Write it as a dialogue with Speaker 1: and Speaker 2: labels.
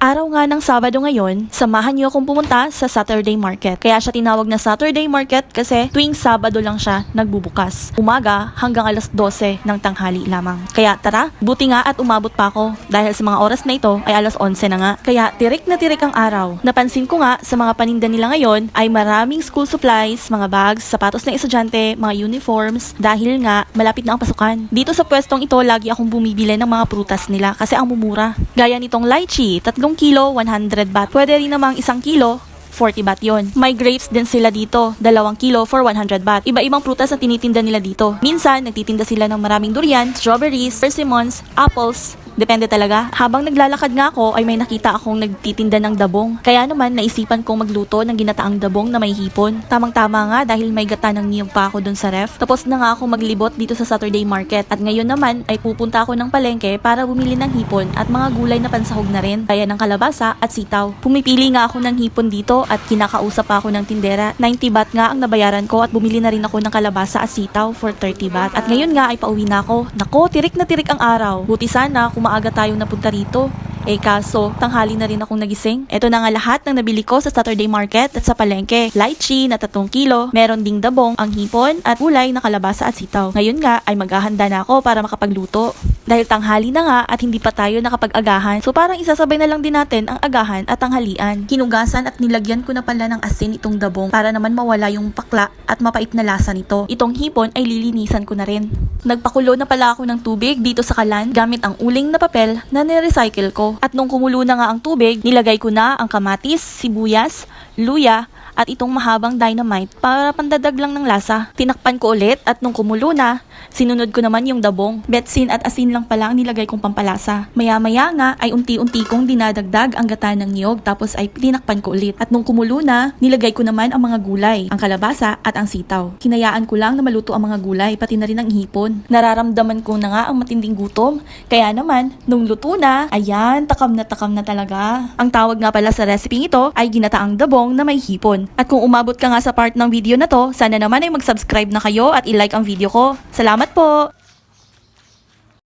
Speaker 1: Araw nga ng Sabado ngayon, samahan niyo akong pumunta sa Saturday Market. Kaya siya tinawag na Saturday Market kasi tuwing Sabado lang siya nagbubukas. Umaga hanggang alas 12 ng tanghali lamang. Kaya tara, buti nga at umabot pa ako dahil sa mga oras na ito ay alas 11 na nga. Kaya tirik na tirik ang araw. Napansin ko nga sa mga paninda nila ngayon ay maraming school supplies, mga bags, sapatos ng estudyante, mga uniforms dahil nga malapit na ang pasukan. Dito sa pwestong ito, lagi akong bumibili ng mga prutas nila kasi ang mumura. Gaya nitong lychee, 3 kilo, 100 baht. Pwede rin namang 1 kilo, 40 baht yon. May grapes din sila dito, 2 kilo for 100 baht. Iba-ibang prutas na tinitinda nila dito. Minsan, nagtitinda sila ng maraming durian, strawberries, persimmons, apples. Depende talaga. Habang naglalakad nga ako ay may nakita akong nagtitinda ng dabong. Kaya naman naisipan kong magluto ng ginataang dabong na may hipon. Tamang-tama nga dahil may gata ng niyog pa ako dun sa ref. Tapos na nga ako maglibot dito sa Saturday Market. At ngayon naman ay pupunta ako ng palengke para bumili ng hipon at mga gulay na pansahog na rin. Kaya ng kalabasa at sitaw. Pumipili nga ako ng hipon dito at kinakausap pa ako ng tindera. 90 baht nga ang nabayaran ko at bumili na rin ako ng kalabasa at sitaw for 30 baht. At ngayon nga ay pauwi na ako. Nako, tirik na tirik ang araw. Buti sana kung maaga tayong napunta rito. Kaso, tanghali na rin akong nagising. Ito na nga lahat ng nabili ko sa Saturday Market at sa palengke. Lychee na 3 kilo, meron ding dabong, ang hipon, at gulay na kalabasa at sitaw. Ngayon nga ay maghahanda na ako para makapagluto. Dahil tanghali na nga at hindi pa tayo nakapag-agahan, so parang isasabay na lang din natin ang agahan at tanghalian. Hinugasan at nilagyan ko na pala ng asin itong dabong para naman mawala yung pakla at mapait na lasa nito. Itong hipon ay lilinisan ko na rin. Nagpakulo na pala ako ng tubig dito sa kalan gamit ang uling na papel na nirecycle ko. At nung kumulo na nga ang tubig, nilagay ko na ang kamatis, sibuyas, luya, at itong mahabang dynamite para pandadag lang ng lasa. Tinakpan ko ulit at nung kumulo na, sinunod ko naman yung dabong. Betsin at asin lang pala ang nilagay kong pampalasa. Maya-maya nga ay unti-unti kong dinadagdag ang gata ng niyog tapos ay tinakpan ko ulit. At nung kumulo na, nilagay ko naman ang mga gulay, ang kalabasa at ang sitaw. Hinayaan ko lang na maluto ang mga gulay pati na rin ang hipon. Nararamdaman ko na nga ang matinding gutom. Kaya naman, nung luto na, ayan, takam na talaga. Ang tawag nga pala sa recipe ito ay ginataang dabong na may hipon. At kung umabot ka nga sa part ng video na to, sana naman ay mag-subscribe na kayo at i-like ang video ko. Salamat po!